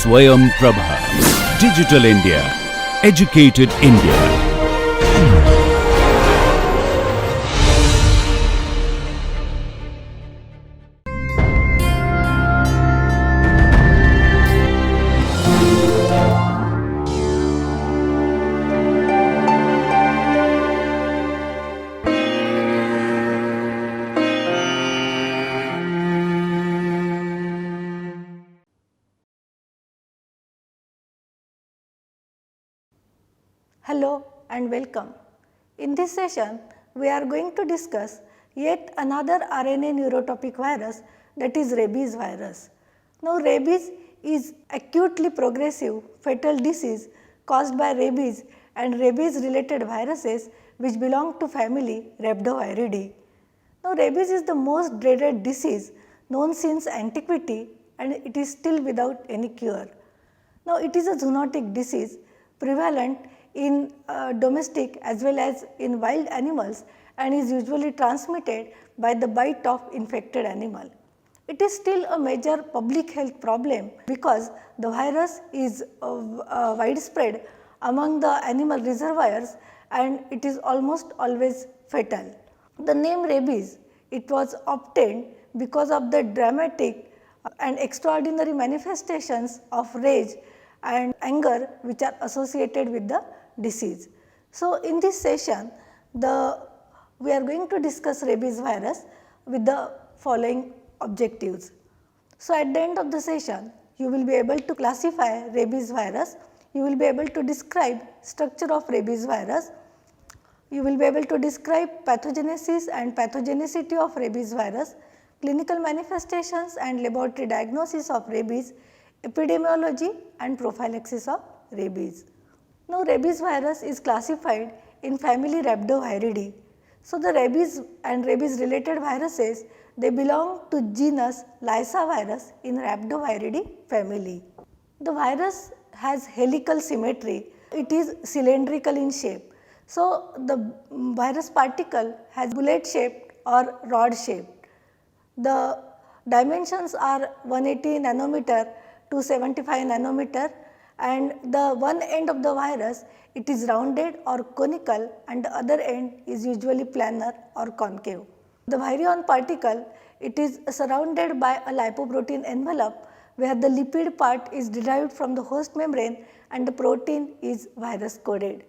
Swayam Prabha. Digital India. Educated India. Hello and welcome. In this session, we are going to discuss yet another RNA neurotopic virus, that is rabies virus. Now, rabies is acutely progressive fatal disease caused by rabies and rabies related viruses which belong to family Rhabdoviridae. Now, rabies is the most dreaded disease known since antiquity and it is still without any cure. Now, it is a zoonotic disease prevalent in domestic as well as in wild animals and is usually transmitted by the bite of infected animal. It is still a major public health problem because the virus is widespread among the animal reservoirs and it is almost always fatal. The name rabies, it was obtained because of the dramatic and extraordinary manifestations of rage and anger which are associated with the disease. So, in this session we are going to discuss rabies virus with the following objectives. So, at the end of the session you will be able to classify rabies virus, you will be able to describe structure of rabies virus, you will be able to describe pathogenesis and pathogenicity of rabies virus, clinical manifestations and laboratory diagnosis of rabies, epidemiology and prophylaxis of rabies. Now, rabies virus is classified in family Rhabdoviridae. So, the rabies and rabies related viruses, they belong to genus Lysavirus in Rhabdoviridae family. The virus has helical symmetry, it is cylindrical in shape. So, the virus particle has bullet shaped or rod shaped. The dimensions are 180 nanometer to 75 nanometer and the one end of the virus, it is rounded or conical and the other end is usually planar or concave. The virion particle, it is surrounded by a lipoprotein envelope where the lipid part is derived from the host membrane and the protein is virus coded.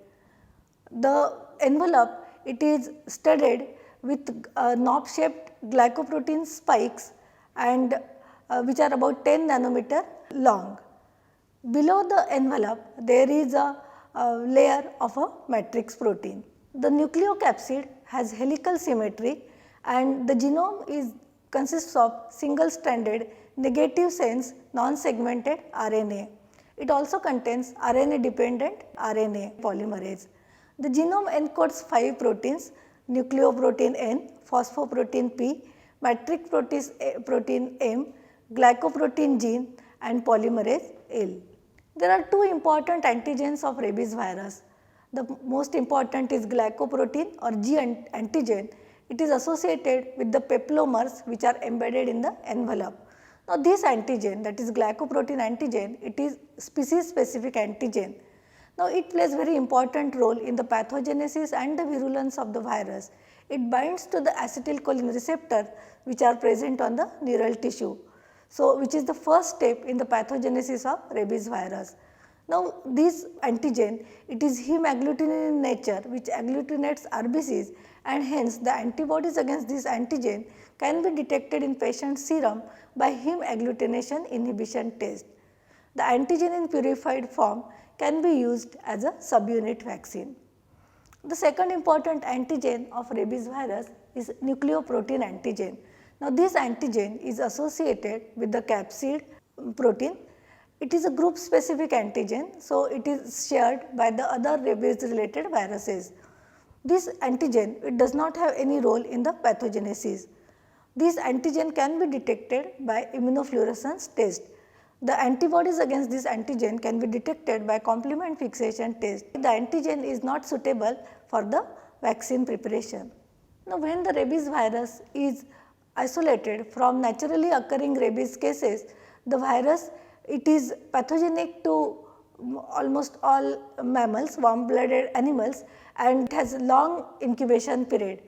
The envelope, it is studded with knob shaped glycoprotein spikes and which are about 10 nanometer long. Below the envelope, there is a layer of a matrix protein. The nucleocapsid has helical symmetry and the genome consists of single stranded negative sense non-segmented RNA. It also contains RNA dependent RNA polymerase. The genome encodes 5 proteins: nucleoprotein N, phosphoprotein P, matrix protein M, glycoprotein gene and polymerase L. There are 2 important antigens of rabies virus. The most important is glycoprotein or G antigen. It is associated with the peplomers which are embedded in the envelope. Now, this antigen, that is glycoprotein antigen, it is species specific antigen. Now, it plays very important role in the pathogenesis and the virulence of the virus. It binds to the acetylcholine receptor which are present on the neural tissue. So, which is the first step in the pathogenesis of rabies virus. Now, this antigen, it is heme agglutinin in nature which agglutinates RBCs and hence the antibodies against this antigen can be detected in patient serum by heme agglutination inhibition test. The antigen in purified form can be used as a subunit vaccine. The second important antigen of rabies virus is nucleoprotein antigen. Now, this antigen is associated with the capsid protein. It is a group specific antigen, so it is shared by the other rabies related viruses. This antigen, it does not have any role in the pathogenesis. This antigen can be detected by immunofluorescence test. The antibodies against this antigen can be detected by complement fixation test. The antigen is not suitable for the vaccine preparation. Now, when the rabies virus is isolated from naturally occurring rabies cases, the virus It is pathogenic to almost all mammals, warm blooded animals, and it has a long incubation period.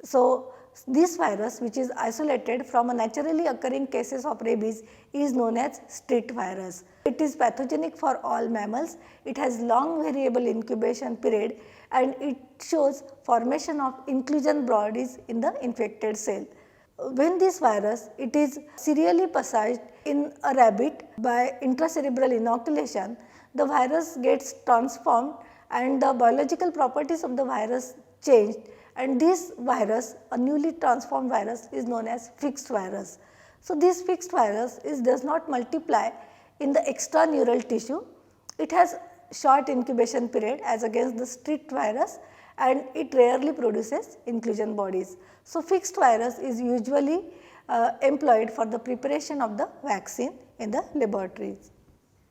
So, this virus, which is isolated from a naturally occurring cases of rabies, is known as street virus. It is pathogenic for all mammals, it has long variable incubation period, and it shows formation of inclusion bodies in the infected cell. When this virus, it is serially passaged in a rabbit by intracerebral inoculation, the virus gets transformed and the biological properties of the virus changed, and this virus, a newly transformed virus, is known as fixed virus. So, this fixed virus does not multiply in the extraneural tissue. It has short incubation period as against the street virus, and it rarely produces inclusion bodies. So, fixed virus is usually employed for the preparation of the vaccine in the laboratories.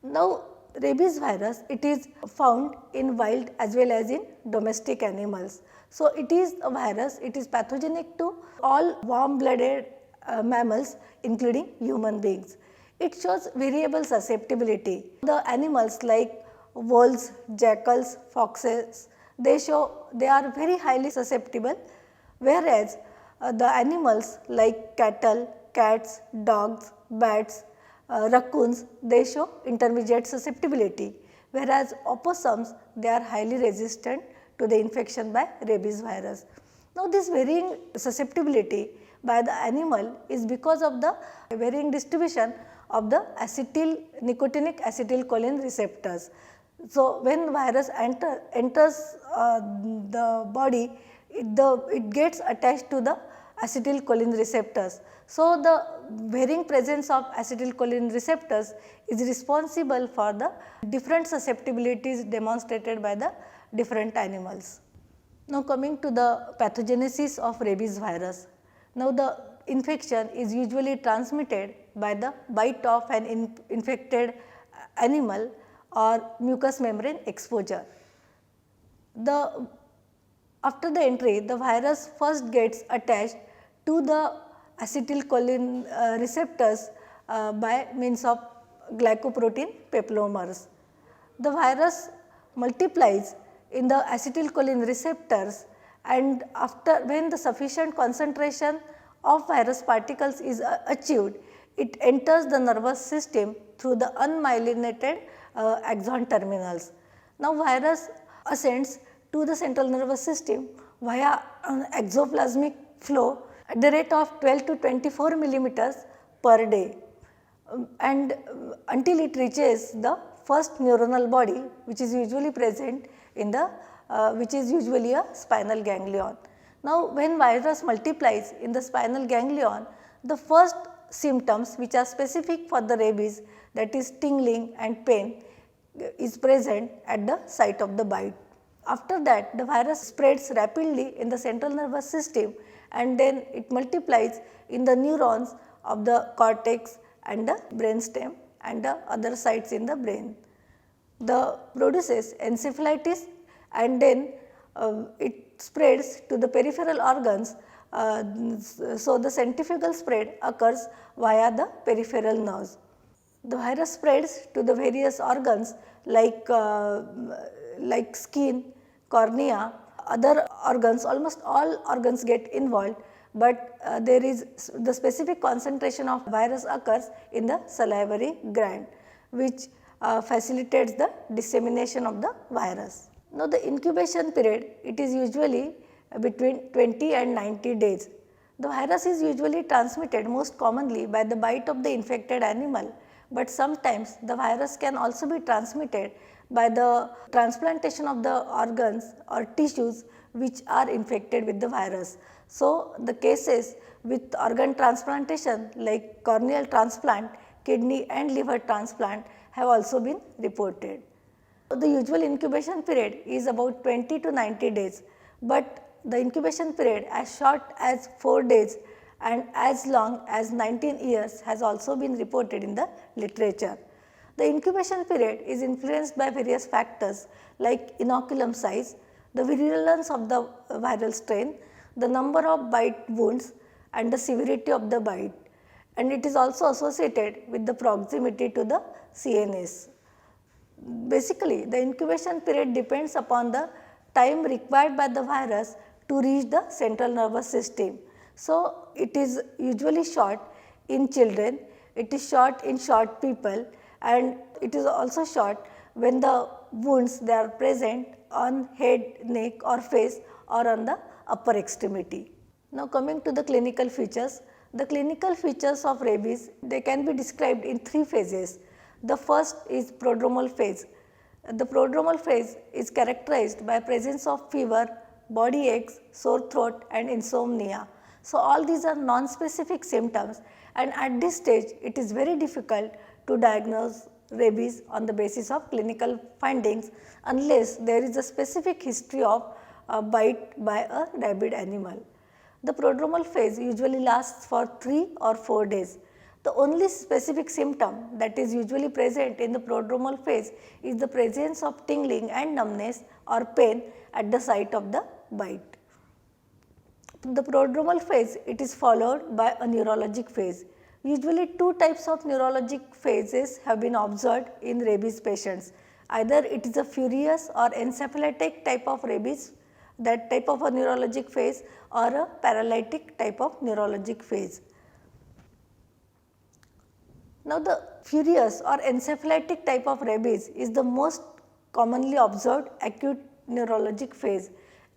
Now, rabies virus, it is found in wild as well as in domestic animals. So, it is a virus, it is pathogenic to all warm blooded mammals including human beings. It shows variable susceptibility. The animals like wolves, jackals, foxes, they are very highly susceptible, whereas the animals like cattle, cats, dogs, bats, raccoons, they show intermediate susceptibility, whereas opossums, they are highly resistant to the infection by rabies virus. Now, this varying susceptibility by the animal is because of the varying distribution of the nicotinic acetylcholine receptors. So, when virus enters the body, it gets attached to the acetylcholine receptors. So, the varying presence of acetylcholine receptors is responsible for the different susceptibilities demonstrated by the different animals. Now, coming to the pathogenesis of rabies virus. Now, the infection is usually transmitted by the bite of an infected animal or mucous membrane exposure. After the entry, the virus first gets attached to the acetylcholine receptors by means of glycoprotein peplomers. The virus multiplies in the acetylcholine receptors, and when the sufficient concentration of virus particles is achieved, it enters the nervous system through the unmyelinated axon terminals. Now, virus ascends to the central nervous system via an exoplasmic flow at the rate of 12 to 24 millimeters per day, and until it reaches the first neuronal body, which is usually present in the which is usually a spinal ganglion. Now, when virus multiplies in the spinal ganglion, the first symptoms which are specific for the rabies, that is tingling and pain, is present at the site of the bite. After that, the virus spreads rapidly in the central nervous system, and then it multiplies in the neurons of the cortex and the brainstem and the other sites in the brain. The produces encephalitis, and then it spreads to the peripheral organs. So, the centrifugal spread occurs via the peripheral nerves. The virus spreads to the various organs like skin, cornea, other organs, almost all organs get involved, but there is the specific concentration of virus occurs in the salivary gland, which facilitates the dissemination of the virus. Now, the incubation period, it is usually between 20 and 90 days. The virus is usually transmitted most commonly by the bite of the infected animal, but sometimes the virus can also be transmitted by the transplantation of the organs or tissues which are infected with the virus. So, the cases with organ transplantation like corneal transplant, kidney and liver transplant have also been reported. The usual incubation period is about 20 to 90 days, but the incubation period as short as 4 days and as long as 19 years has also been reported in the literature. The incubation period is influenced by various factors like inoculum size, the virulence of the viral strain, the number of bite wounds and the severity of the bite. and it is also associated with the proximity to the CNS. Basically, the incubation period depends upon the time required by the virus to reach the central nervous system. So, it is usually short in children, it is short in short people, and it is also short when the wounds they are present on head, neck or face or on the upper extremity. Now, coming to the clinical features. The clinical features of rabies, they can be described in 3 phases. The first is prodromal phase. The prodromal phase is characterized by presence of fever, body aches, sore throat and insomnia. So, all these are non-specific symptoms, and at this stage it is very difficult to diagnose rabies on the basis of clinical findings unless there is a specific history of a bite by a rabid animal. The prodromal phase usually lasts for 3 or 4 days. The only specific symptom that is usually present in the prodromal phase is the presence of tingling and numbness or pain at the site of the bite. The prodromal phase, it is followed by a neurologic phase. Usually 2 types of neurologic phases have been observed in rabies patients. Either it is a furious or encephalitic type of rabies, that type of a neurologic phase, or a paralytic type of neurologic phase. Now, the furious or encephalitic type of rabies is the most commonly observed acute neurologic phase.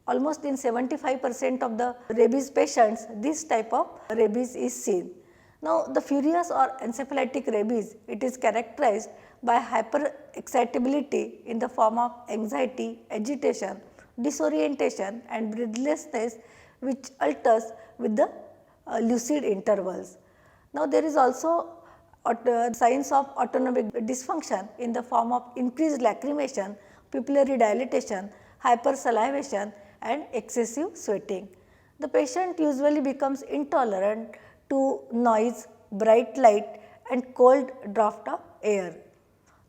Almost in 75% of the rabies patients, this type of rabies is seen. Now, the furious or encephalitic rabies, it is characterized by hyperexcitability in the form of anxiety, agitation, disorientation and breathlessness, which alters with the lucid intervals. Now, there is also signs of autonomic dysfunction in the form of increased lacrimation, pupillary dilatation, hypersalivation and excessive sweating. The patient usually becomes intolerant to noise, bright light and cold draught of air.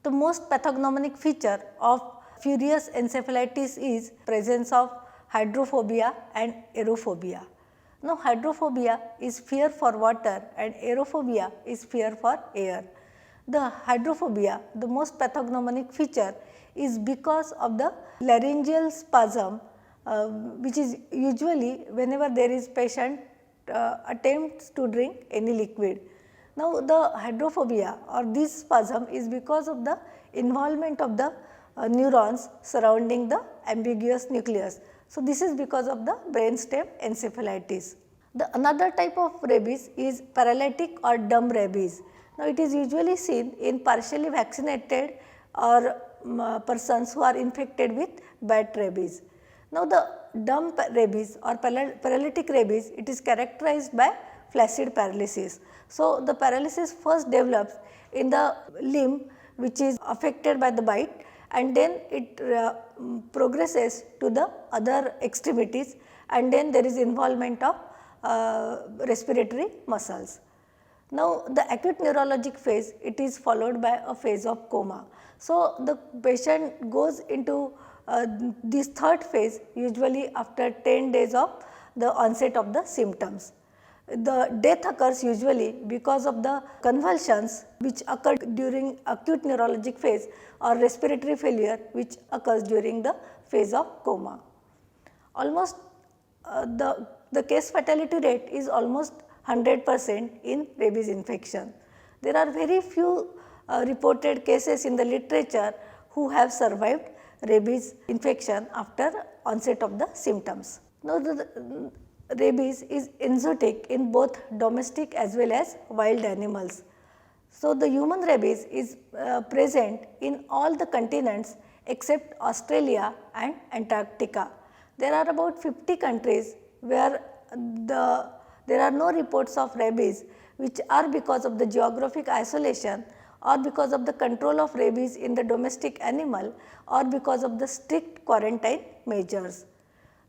The most pathognomonic feature of furious encephalitis is presence of hydrophobia and aerophobia. Now, hydrophobia is fear for water and aerophobia is fear for air. The hydrophobia, the most pathognomonic feature is because of the laryngeal spasm, which is usually whenever there is patient attempts to drink any liquid. Now, the hydrophobia or this spasm is because of the involvement of the neurons surrounding the ambiguous nucleus. So, this is because of the brainstem encephalitis. The another type of rabies is paralytic or dumb rabies. Now, it is usually seen in partially vaccinated or persons who are infected with bat rabies. Now, the dumb rabies or paralytic rabies, it is characterized by flaccid paralysis. So, the paralysis first develops in the limb which is affected by the bite, and then it progresses to the other extremities, and then there is involvement of respiratory muscles. Now, the acute neurologic phase, it is followed by a phase of coma. So, the patient goes into this third phase usually after 10 days of the onset of the symptoms. The death occurs usually because of the convulsions which occur during acute neurologic phase or respiratory failure which occurs during the phase of coma. Almost the case fatality rate is almost 100% in rabies infection. There are very few reported cases in the literature who have survived rabies infection after onset of the symptoms. Now, the rabies is enzootic in both domestic as well as wild animals. So, the human rabies is present in all the continents except Australia and Antarctica. There are about 50 countries where there are no reports of rabies, which are because of the geographic isolation or because of the control of rabies in the domestic animal or because of the strict quarantine measures.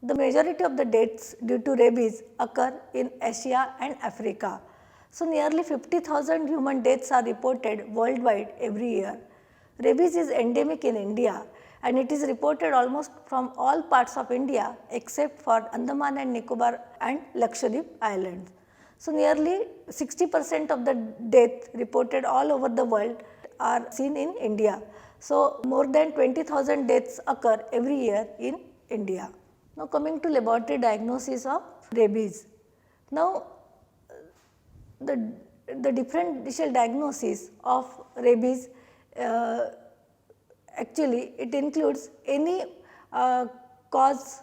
The majority of the deaths due to rabies occur in Asia and Africa. So, nearly 50,000 human deaths are reported worldwide every year. Rabies is endemic in India and it is reported almost from all parts of India except for Andaman and Nicobar and Lakshadweep Islands. So, nearly 60% of the death reported all over the world are seen in India. So, more than 20,000 deaths occur every year in India. Now, coming to laboratory diagnosis of rabies. Now, the differential diagnosis of rabies, actually it includes any cause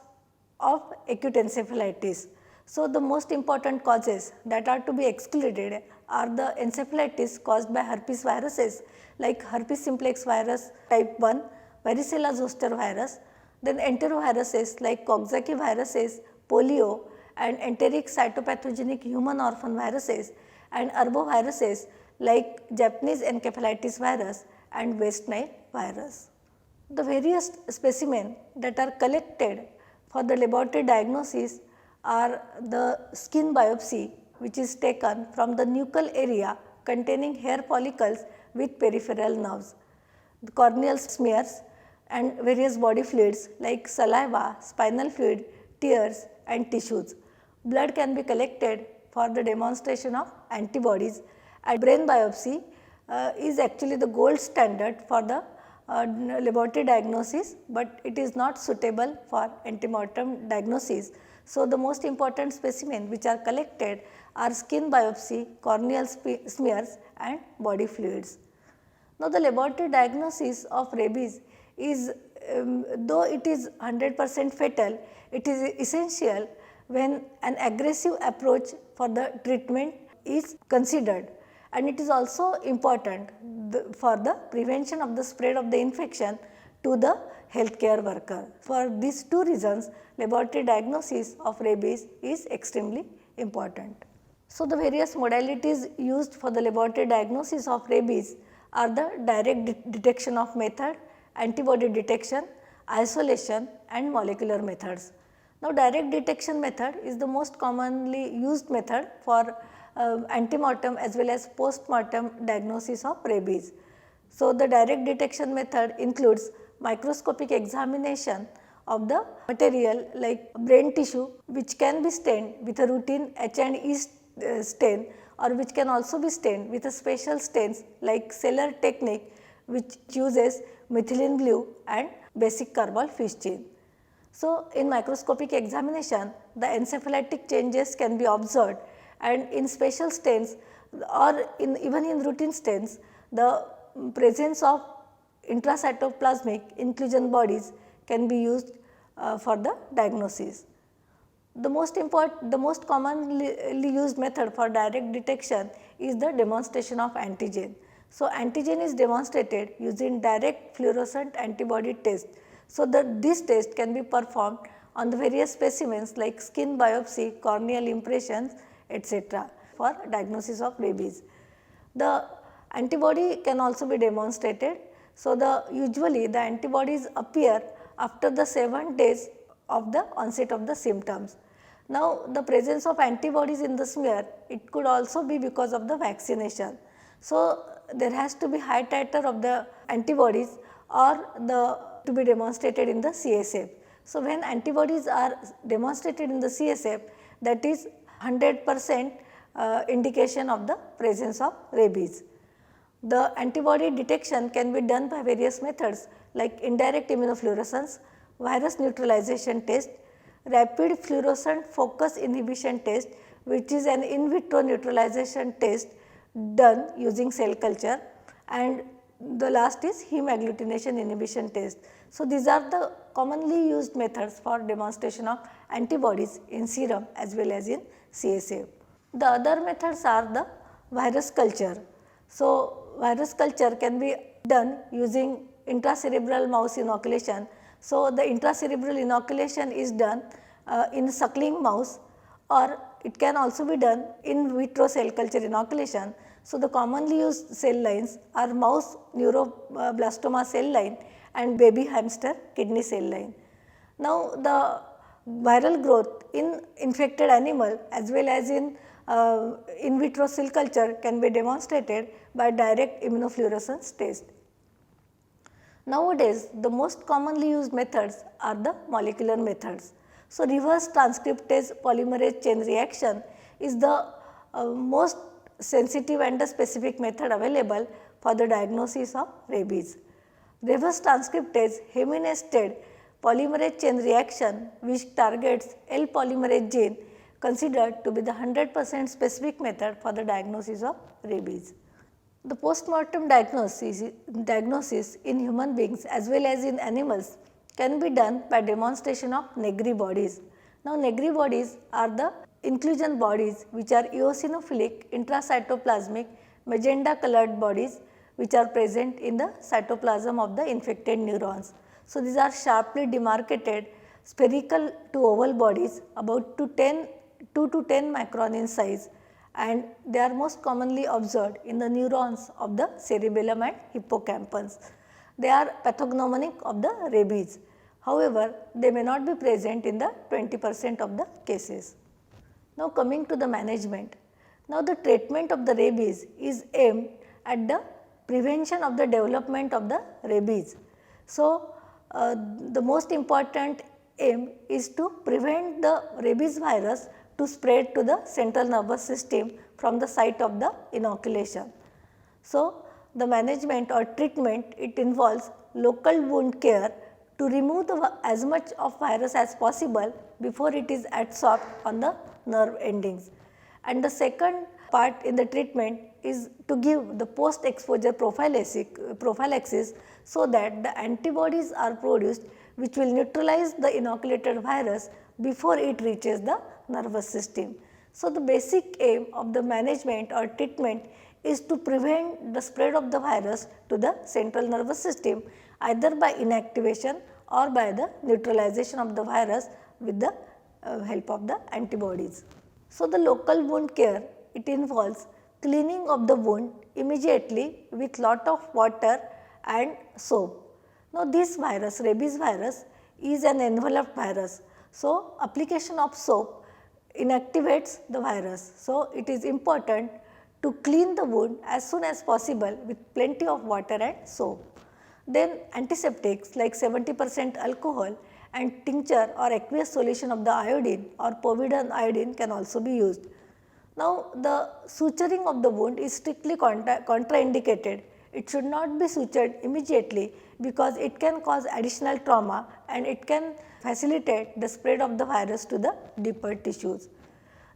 of acute encephalitis. So, the most important causes that are to be excluded are the encephalitis caused by herpes viruses like herpes simplex virus type 1, varicella zoster virus, then enteroviruses like Coxsackie viruses, polio and enteric cytopathogenic human orphan viruses, and arboviruses like Japanese encephalitis virus and West Nile virus. The various specimens that are collected for the laboratory diagnosis are the skin biopsy, which is taken from the nuchal area containing hair follicles with peripheral nerves, the corneal smears and various body fluids like saliva, spinal fluid, tears and tissues. Blood can be collected for the demonstration of antibodies, and brain biopsy is actually the gold standard for the laboratory diagnosis, but it is not suitable for antemortem diagnosis. So, the most important specimen which are collected are skin biopsy, corneal smears and body fluids. Now, the laboratory diagnosis of rabies is, though it is 100% fatal, it is essential when an aggressive approach for the treatment is considered, and it is also important for the prevention of the spread of the infection to the healthcare worker. For these two reasons, laboratory diagnosis of rabies is extremely important. So, the various modalities used for the laboratory diagnosis of rabies are the direct detection of method, antibody detection, isolation and molecular methods. Now, direct detection method is the most commonly used method for antemortem as well as postmortem diagnosis of rabies. So, the direct detection method includes microscopic examination of the material like brain tissue, which can be stained with a routine H&E stain, or which can also be stained with a special stains like Cellar technique, which uses methylene blue and basic carbol fish chain. So, in microscopic examination, the encephalitic changes can be observed, and in special stains or even in routine stains, the presence of intracytoplasmic inclusion bodies can be used for the diagnosis. The most commonly used method for direct detection is the demonstration of antigen. So, antigen is demonstrated using direct fluorescent antibody test. So, this test can be performed on the various specimens like skin biopsy, corneal impressions, etc. for diagnosis of rabies. The antibody can also be demonstrated. So, usually the antibodies appear after the 7 days of the onset of the symptoms. Now, the presence of antibodies in the smear, it could also be because of the vaccination. So, there has to be high titer of the antibodies or to be demonstrated in the CSF. So, when antibodies are demonstrated in the CSF, that is 100% indication of the presence of rabies. The antibody detection can be done by various methods like indirect immunofluorescence, virus neutralization test, rapid fluorescent focus inhibition test, which is an in vitro neutralization test done using cell culture, and the last is heme agglutination inhibition test. So, these are the commonly used methods for demonstration of antibodies in serum as well as in CSF. The other methods are the virus culture. So, virus culture can be done using intracerebral mouse inoculation. So, the intracerebral inoculation is done in suckling mouse, or it can also be done in vitro cell culture inoculation. So, the commonly used cell lines are mouse neuroblastoma cell line and baby hamster kidney cell line. Now, the viral growth in infected animal as well as in vitro cell culture can be demonstrated by direct immunofluorescence test. Nowadays, the most commonly used methods are the molecular methods. So, reverse transcriptase polymerase chain reaction is the most sensitive and the specific method available for the diagnosis of rabies. Reverse transcriptase hemi-nested polymerase chain reaction which targets L polymerase gene considered to be the 100% specific method for the diagnosis of rabies. The post-mortem diagnosis in human beings as well as in animals can be done by demonstration of Negri bodies. Now, Negri bodies are the inclusion bodies which are eosinophilic intracytoplasmic magenta colored bodies which are present in the cytoplasm of the infected neurons. So, these are sharply demarcated spherical to oval bodies about 2 to 10 micron in size, and they are most commonly observed in the neurons of the cerebellum and hippocampus. They are pathognomonic of the rabies. However, they may not be present in the 20% of the cases. Now, coming to the management. Now, the treatment of the rabies is aimed at the prevention of the development of the rabies. So, the most important aim is to prevent the rabies virus to spread to the central nervous system from the site of the inoculation. So, the management or treatment, it involves local wound care to remove as much of virus as possible before it is adsorbed on the nerve endings. And the second part in the treatment is to give the post exposure prophylaxis so that the antibodies are produced which will neutralize the inoculated virus before it reaches the nervous system. So, the basic aim of the management or treatment is to prevent the spread of the virus to the central nervous system either by inactivation or by the neutralization of the virus with the help of the antibodies. So, the local wound care, it involves cleaning of the wound immediately with lot of water and soap. Now, this virus, rabies virus, is an enveloped virus. So, application of soap inactivates the virus. So, it is important to clean the wound as soon as possible with plenty of water and soap. Then antiseptics like 70% alcohol and tincture or aqueous solution of the iodine or povidone iodine can also be used. Now, the suturing of the wound is strictly contraindicated. It should not be sutured immediately because it can cause additional trauma and it can facilitate the spread of the virus to the deeper tissues.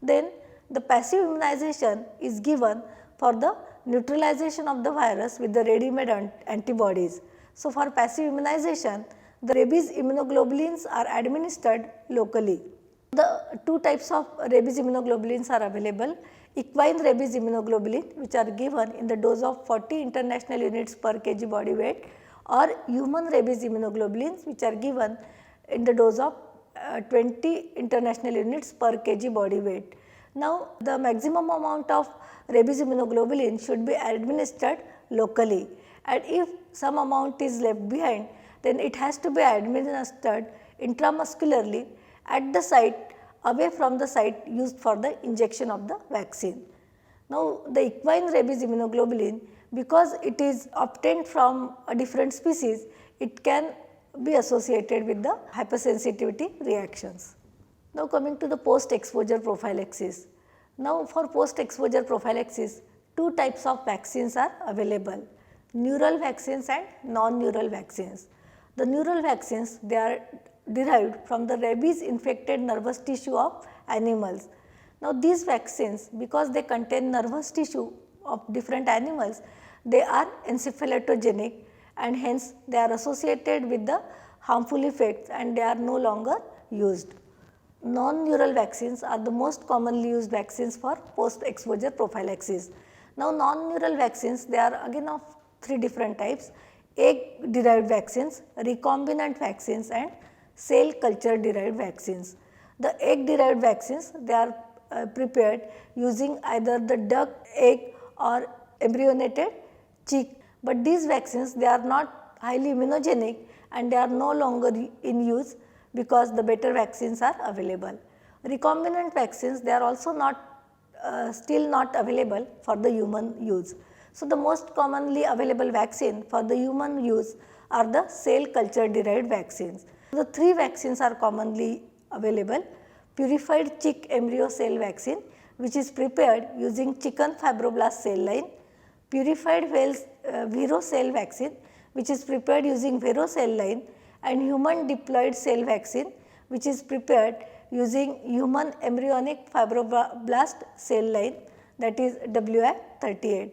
Then the passive immunization is given for the neutralization of the virus with the ready-made antibodies. So, for passive immunization, the rabies immunoglobulins are administered locally. The two types of rabies immunoglobulins are available: equine rabies immunoglobulin which are given in the dose of 40 international units per kg body weight, or human rabies immunoglobulins which are given in the dose of 20 international units per kg body weight. Now, the maximum amount of rabies immunoglobulin should be administered locally, and if some amount is left behind, then it has to be administered intramuscularly at the site away from the site used for the injection of the vaccine. Now, the equine rabies immunoglobulin, because it is obtained from a different species, it can be associated with the hypersensitivity reactions. Now, coming to the post exposure prophylaxis. Now, for post exposure prophylaxis, two types of vaccines are available: neural vaccines and non-neural vaccines. The neural vaccines, they are derived from the rabies infected nervous tissue of animals. Now, these vaccines, because they contain nervous tissue of different animals, they are encephalotogenic and hence they are associated with the harmful effects and they are no longer used. Non-neural vaccines are the most commonly used vaccines for post exposure prophylaxis. Now, non-neural vaccines, they are again of three different types: egg derived vaccines, recombinant vaccines and cell culture derived vaccines. The egg derived vaccines, they are prepared using either the duck egg or embryonated chick, but these vaccines, they are not highly immunogenic and they are no longer in use because the better vaccines are available. Recombinant vaccines, they are also still not available for the human use. So, the most commonly available vaccine for the human use are the cell culture derived vaccines. The three vaccines are commonly available: purified chick embryo cell vaccine, which is prepared using chicken fibroblast cell line, purified whale's Viro cell vaccine, which is prepared using Vero cell line, and human diploid cell vaccine, which is prepared using human embryonic fibroblast cell line, that is WI38.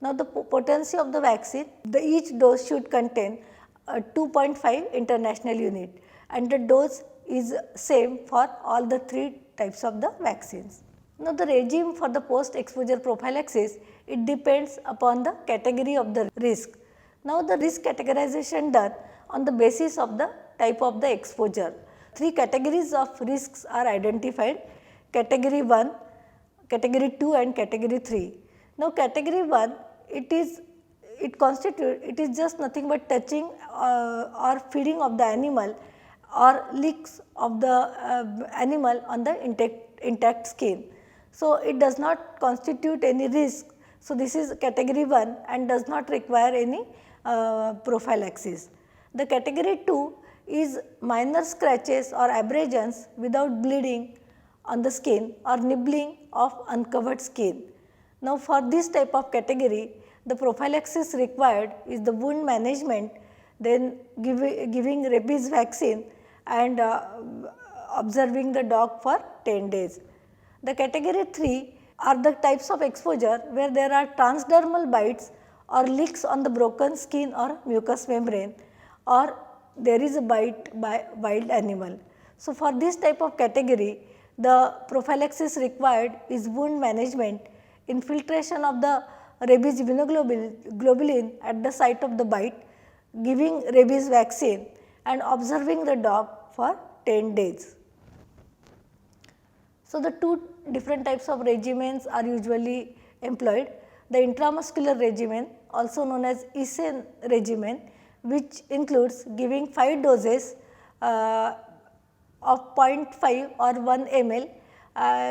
Now, the potency of the vaccine, each dose should contain 2.5 international unit, and the dose is same for all the 3 types of the vaccines. Now, the regime for the post exposure prophylaxis, it depends upon the category of the risk. Now, the risk categorization done on the basis of the type of the exposure. 3 categories of risks are identified: category 1, category 2 and category 3. Now, category 1, it is just nothing but touching or feeding of the animal or licks of the animal on the intact skin. So, it does not constitute any risk. So, this is category 1 and does not require any prophylaxis. The category 2 is minor scratches or abrasions without bleeding on the skin or nibbling of uncovered skin. Now, for this type of category, the prophylaxis required is the wound management, then giving rabies vaccine and observing the dog for 10 days. The category 3 are the types of exposure where there are transdermal bites or licks on the broken skin or mucous membrane, or there is a bite by wild animal. So, for this type of category, the prophylaxis required is wound management, infiltration of the rabies immunoglobulin at the site of the bite, giving rabies vaccine and observing the dog for 10 days. So, the 2 different types of regimens are usually employed. The intramuscular regimen, also known as ESEN regimen, which includes giving 5 doses of 0.5 or 1 ml,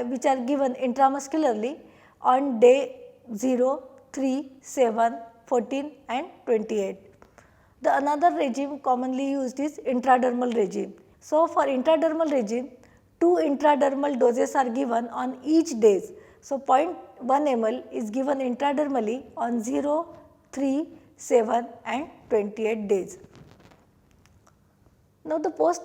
which are given intramuscularly on day 0, 3, 7, 14 and 28. The another regime commonly used is intradermal regime. So, for intradermal regime, 2 intradermal doses are given on each days. So, 0.1 ml is given intradermally on 0, 3, 7 and 28 days. Now, the post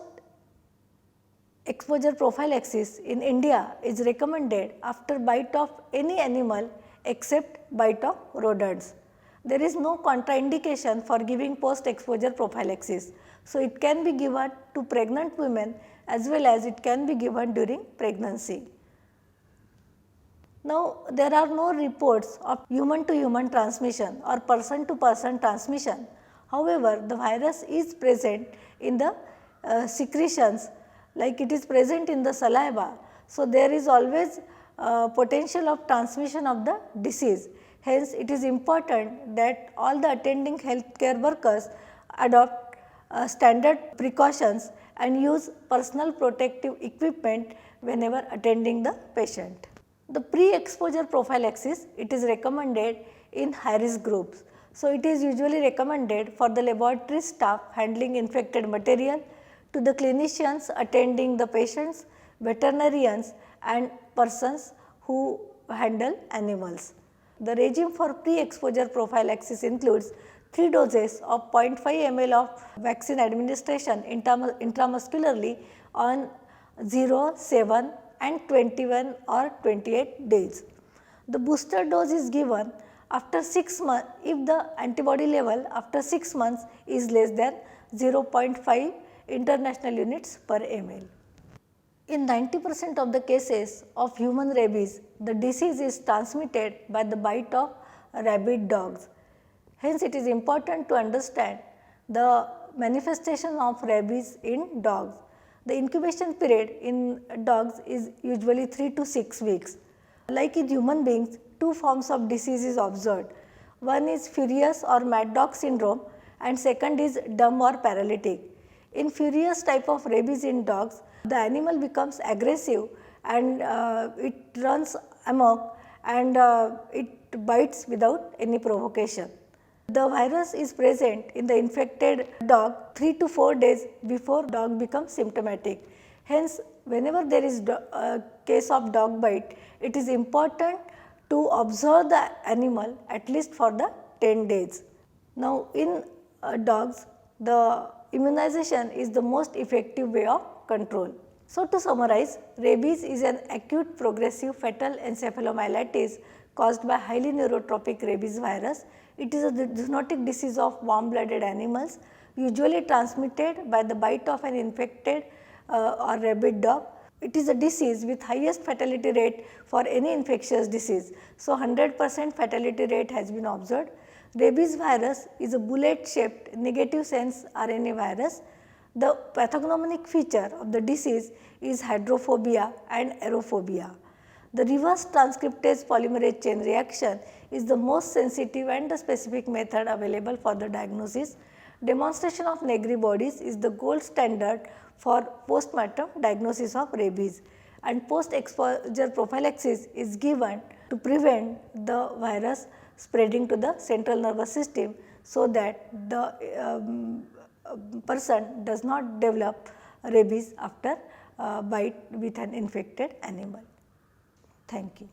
exposure prophylaxis in India is recommended after bite of any animal except bite of rodents. There is no contraindication for giving post exposure prophylaxis. So, it can be given to pregnant women as well as it can be given during pregnancy. Now, there are no reports of human to human transmission or person to person transmission. However, the virus is present in the secretions, like it is present in the saliva. So, there is always potential of transmission of the disease. Hence, it is important that all the attending healthcare workers adopt standard precautions and use personal protective equipment whenever attending the patient. The pre-exposure prophylaxis, it is recommended in high risk groups. So, it is usually recommended for the laboratory staff handling infected material, to the clinicians attending the patients, veterinarians and persons who handle animals. The regime for pre-exposure prophylaxis includes 3 doses of 0.5 ml of vaccine administration intramuscularly on 0, 7 and 21 or 28 days. The booster dose is given after 6 months if the antibody level after 6 months is less than 0.5 international units per ml. In 90% of the cases of human rabies, the disease is transmitted by the bite of rabid dogs. Hence, it is important to understand the manifestation of rabies in dogs. The incubation period in dogs is usually 3 to 6 weeks. Like in human beings, 2 forms of disease is observed. One is furious or mad dog syndrome and second is dumb or paralytic. In furious type of rabies in dogs, the animal becomes aggressive and it runs amok and it bites without any provocation. The virus is present in the infected dog 3 to 4 days before dog becomes symptomatic. Hence, whenever there is a case of dog bite, it is important to observe the animal at least for the 10 days. Now, in dogs, the immunization is the most effective way of control. So, to summarize, rabies is an acute progressive fatal encephalomyelitis caused by highly neurotropic rabies virus. It is a zoonotic disease of warm blooded animals, usually transmitted by the bite of an infected or rabid dog. It is a disease with highest fatality rate for any infectious disease. So, 100% fatality rate has been observed. Rabies virus is a bullet shaped negative sense RNA virus. The pathognomonic feature of the disease is hydrophobia and aerophobia. The reverse transcriptase polymerase chain reaction is the most sensitive and the specific method available for the diagnosis. Demonstration of Negri bodies is the gold standard for postmortem diagnosis of rabies, and post exposure prophylaxis is given to prevent the virus spreading to the central nervous system, so that the person does not develop rabies after bite with an infected animal. Thank you.